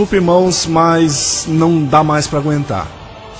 Desculpe, irmãos, mas não dá mais para aguentar.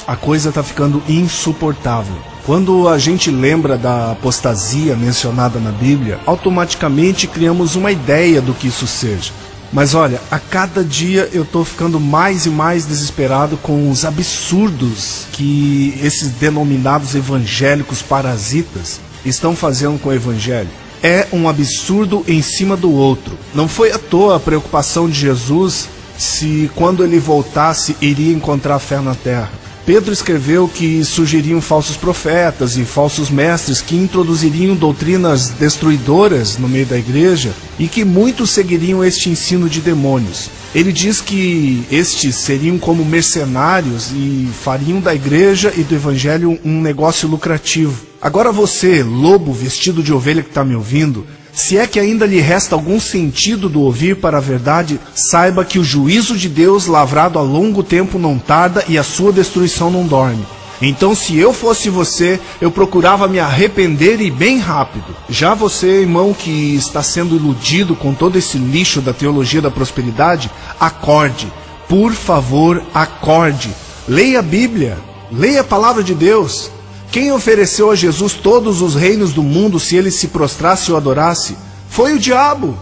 A coisa tá ficando insuportável. Quando a gente lembra da apostasia mencionada na Bíblia, automaticamente criamos uma ideia do que isso seja. Mas olha, a cada dia eu tô ficando mais e mais desesperado com os absurdos que esses denominados evangélicos parasitas estão fazendo com o evangelho. É um absurdo em cima do outro. Não foi à toa a preocupação de Jesus se quando ele voltasse iria encontrar fé na terra. Pedro escreveu que surgiriam falsos profetas e falsos mestres que introduziriam doutrinas destruidoras no meio da igreja e que muitos seguiriam este ensino de demônios. Ele diz que estes seriam como mercenários e fariam da igreja e do evangelho um negócio lucrativo. Agora você, lobo vestido de ovelha que está me ouvindo, se é que ainda lhe resta algum sentido do ouvir para a verdade, saiba que o juízo de Deus lavrado a longo tempo não tarda e a sua destruição não dorme. Então, se eu fosse você, eu procurava me arrepender e bem rápido. Já você, irmão, que está sendo iludido com todo esse lixo da teologia da prosperidade, acorde. Por favor, acorde. Leia a Bíblia. Leia a palavra de Deus. Quem ofereceu a Jesus todos os reinos do mundo se ele se prostrasse ou adorasse? Foi o diabo.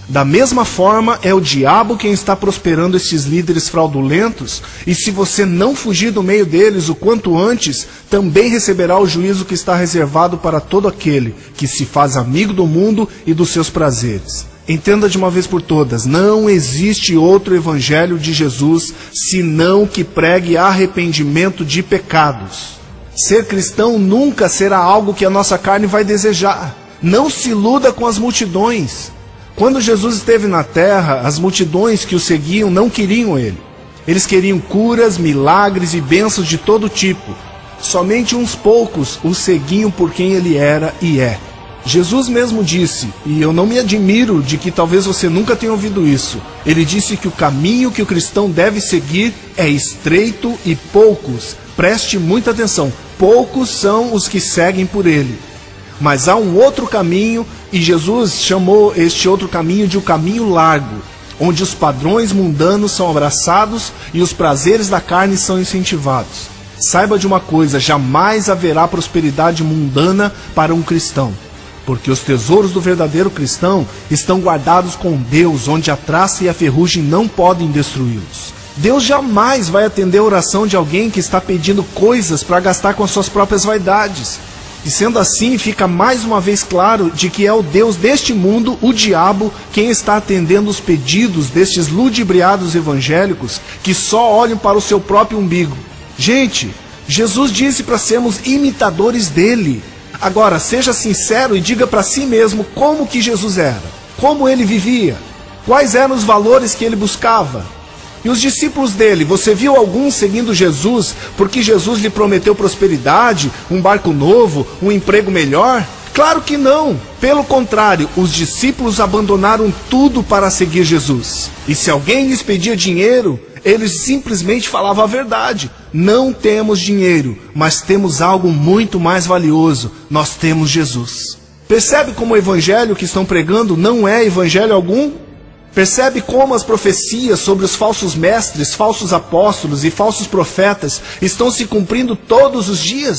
Da mesma forma, é o diabo quem está prosperando esses líderes fraudulentos, e se você não fugir do meio deles o quanto antes, também receberá o juízo que está reservado para todo aquele que se faz amigo do mundo e dos seus prazeres. Entenda de uma vez por todas, não existe outro evangelho de Jesus senão que pregue arrependimento de pecados. Ser cristão nunca será algo que a nossa carne vai desejar. Não se iluda com as multidões. Quando Jesus esteve na terra, as multidões que o seguiam não queriam ele. Eles queriam curas, milagres e bênçãos de todo tipo. Somente uns poucos o seguiam por quem ele era e é. Jesus mesmo disse, e eu não me admiro de que talvez você nunca tenha ouvido isso, ele disse que o caminho que o cristão deve seguir é estreito e poucos, preste muita atenção, poucos são os que seguem por ele. Mas há um outro caminho, e Jesus chamou este outro caminho de um caminho largo, onde os padrões mundanos são abraçados e os prazeres da carne são incentivados. Saiba de uma coisa, jamais haverá prosperidade mundana para um cristão. Porque os tesouros do verdadeiro cristão estão guardados com Deus, onde a traça e a ferrugem não podem destruí-los. Deus jamais vai atender a oração de alguém que está pedindo coisas para gastar com as suas próprias vaidades. E sendo assim, fica mais uma vez claro de que é o Deus deste mundo, o diabo, quem está atendendo os pedidos destes ludibriados evangélicos que só olham para o seu próprio umbigo. Gente, Jesus disse para sermos imitadores dele. Agora, seja sincero e diga para si mesmo como que Jesus era, como ele vivia, quais eram os valores que ele buscava. E os discípulos dele, você viu alguns seguindo Jesus porque Jesus lhe prometeu prosperidade, um barco novo, um emprego melhor? Claro que não. Pelo contrário, os discípulos abandonaram tudo para seguir Jesus. E se alguém lhes pedia dinheiro, eles simplesmente falavam a verdade. Não temos dinheiro, mas temos algo muito mais valioso. Nós temos Jesus. Percebe como o evangelho que estão pregando não é evangelho algum? Percebe como as profecias sobre os falsos mestres, falsos apóstolos e falsos profetas estão se cumprindo todos os dias?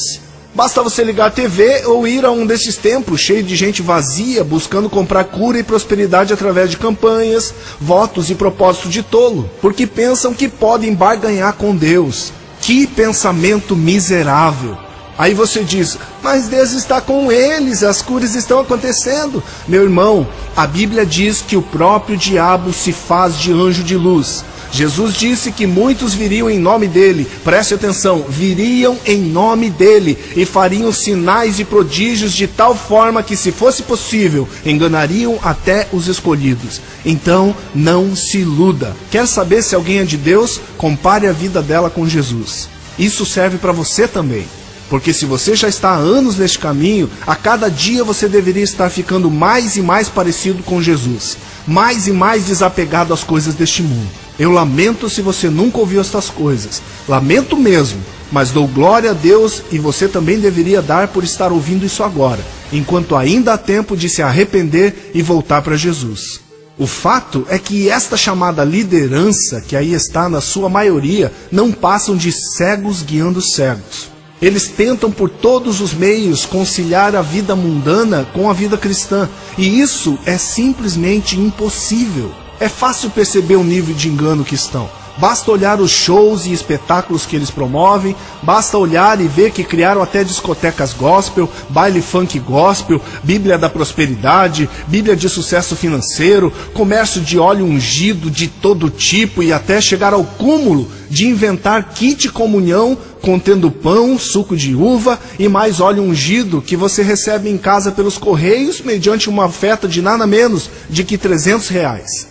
Basta você ligar a TV ou ir a um desses templos cheio de gente vazia, buscando comprar cura e prosperidade através de campanhas, votos e propósitos de tolo, porque pensam que podem barganhar com Deus. Que pensamento miserável! Aí você diz, mas Deus está com eles, as curas estão acontecendo. Meu irmão, a Bíblia diz que o próprio diabo se faz de anjo de luz. Jesus disse que muitos viriam em nome dele, preste atenção, viriam em nome dele e fariam sinais e prodígios de tal forma que, se fosse possível, enganariam até os escolhidos. Então, não se iluda. Quer saber se alguém é de Deus? Compare a vida dela com Jesus. Isso serve para você também. Porque se você já está há anos neste caminho, a cada dia você deveria estar ficando mais e mais parecido com Jesus, mais e mais desapegado às coisas deste mundo. Eu lamento se você nunca ouviu estas coisas, lamento mesmo, mas dou glória a Deus e você também deveria dar por estar ouvindo isso agora, enquanto ainda há tempo de se arrepender e voltar para Jesus. O fato é que esta chamada liderança, que aí está na sua maioria, não passam de cegos guiando cegos. Eles tentam por todos os meios conciliar a vida mundana com a vida cristã, e isso é simplesmente impossível. É fácil perceber o nível de engano que estão. Basta olhar os shows e espetáculos que eles promovem, basta olhar e ver que criaram até discotecas gospel, baile funk gospel, Bíblia da prosperidade, Bíblia de sucesso financeiro, comércio de óleo ungido de todo tipo e até chegar ao cúmulo de inventar kit comunhão contendo pão, suco de uva e mais óleo ungido que você recebe em casa pelos correios mediante uma oferta de nada menos de que R$300.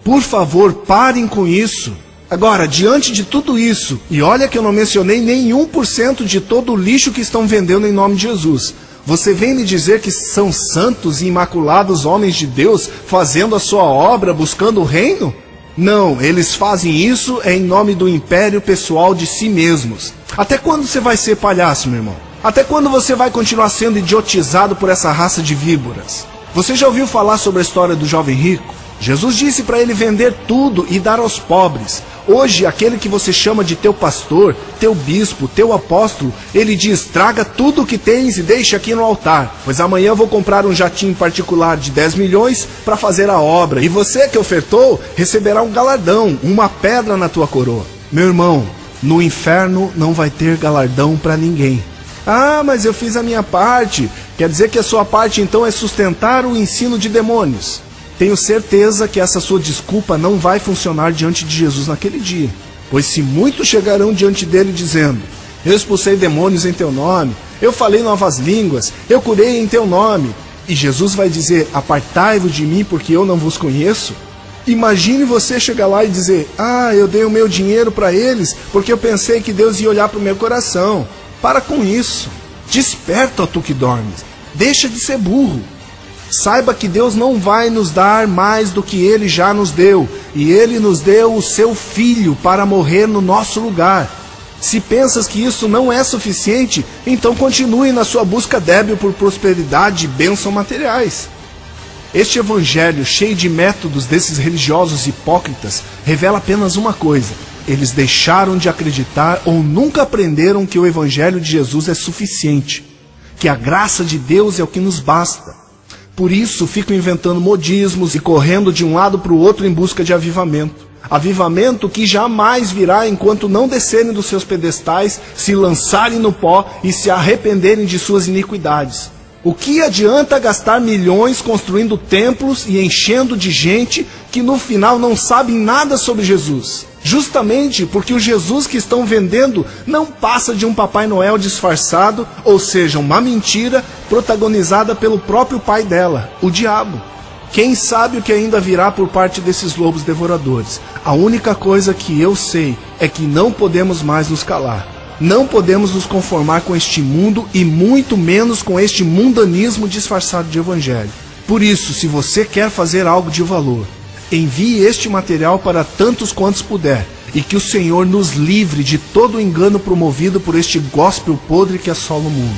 Por favor, parem com isso. Agora, diante de tudo isso, e olha que eu não mencionei nem 1% de todo o lixo que estão vendendo em nome de Jesus, você vem me dizer que são santos e imaculados homens de Deus fazendo a sua obra, buscando o reino? Não, eles fazem isso em nome do império pessoal de si mesmos. Até quando você vai ser palhaço, meu irmão? Até quando você vai continuar sendo idiotizado por essa raça de víboras? Você já ouviu falar sobre a história do jovem rico? Jesus disse para ele vender tudo e dar aos pobres. Hoje, aquele que você chama de teu pastor, teu bispo, teu apóstolo, ele diz, traga tudo o que tens e deixe aqui no altar, pois amanhã eu vou comprar um jatinho particular de 10 milhões para fazer a obra, e você que ofertou receberá um galardão, uma pedra na tua coroa. Meu irmão, no inferno não vai ter galardão para ninguém. Ah, mas eu fiz a minha parte. Quer dizer que a sua parte então é sustentar o ensino de demônios. Tenho certeza que essa sua desculpa não vai funcionar diante de Jesus naquele dia. Pois se muitos chegarão diante dele dizendo, eu expulsei demônios em teu nome, eu falei novas línguas, eu curei em teu nome, e Jesus vai dizer, apartai-vos de mim porque eu não vos conheço. Imagine você chegar lá e dizer, eu dei o meu dinheiro para eles porque eu pensei que Deus ia olhar para o meu coração. Para com isso. Desperta, ó tu que dormes. Deixa de ser burro. Saiba que Deus não vai nos dar mais do que Ele já nos deu. E Ele nos deu o seu Filho para morrer no nosso lugar. Se pensas que isso não é suficiente, então continue na sua busca débil por prosperidade e bênção materiais. Este evangelho cheio de métodos desses religiosos hipócritas revela apenas uma coisa. Eles deixaram de acreditar ou nunca aprenderam que o evangelho de Jesus é suficiente. Que a graça de Deus é o que nos basta. Por isso ficam inventando modismos e correndo de um lado para o outro em busca de avivamento. Avivamento que jamais virá enquanto não descerem dos seus pedestais, se lançarem no pó e se arrependerem de suas iniquidades. O que adianta gastar milhões construindo templos e enchendo de gente que no final não sabem nada sobre Jesus? Justamente porque o Jesus que estão vendendo não passa de um Papai Noel disfarçado, ou seja, uma mentira protagonizada pelo próprio pai dela, o diabo. Quem sabe o que ainda virá por parte desses lobos devoradores? A única coisa que eu sei é que não podemos mais nos calar. Não podemos nos conformar com este mundo e muito menos com este mundanismo disfarçado de evangelho. Por isso, se você quer fazer algo de valor, envie este material para tantos quantos puder e que o Senhor nos livre de todo o engano promovido por este gospel podre que assola o mundo.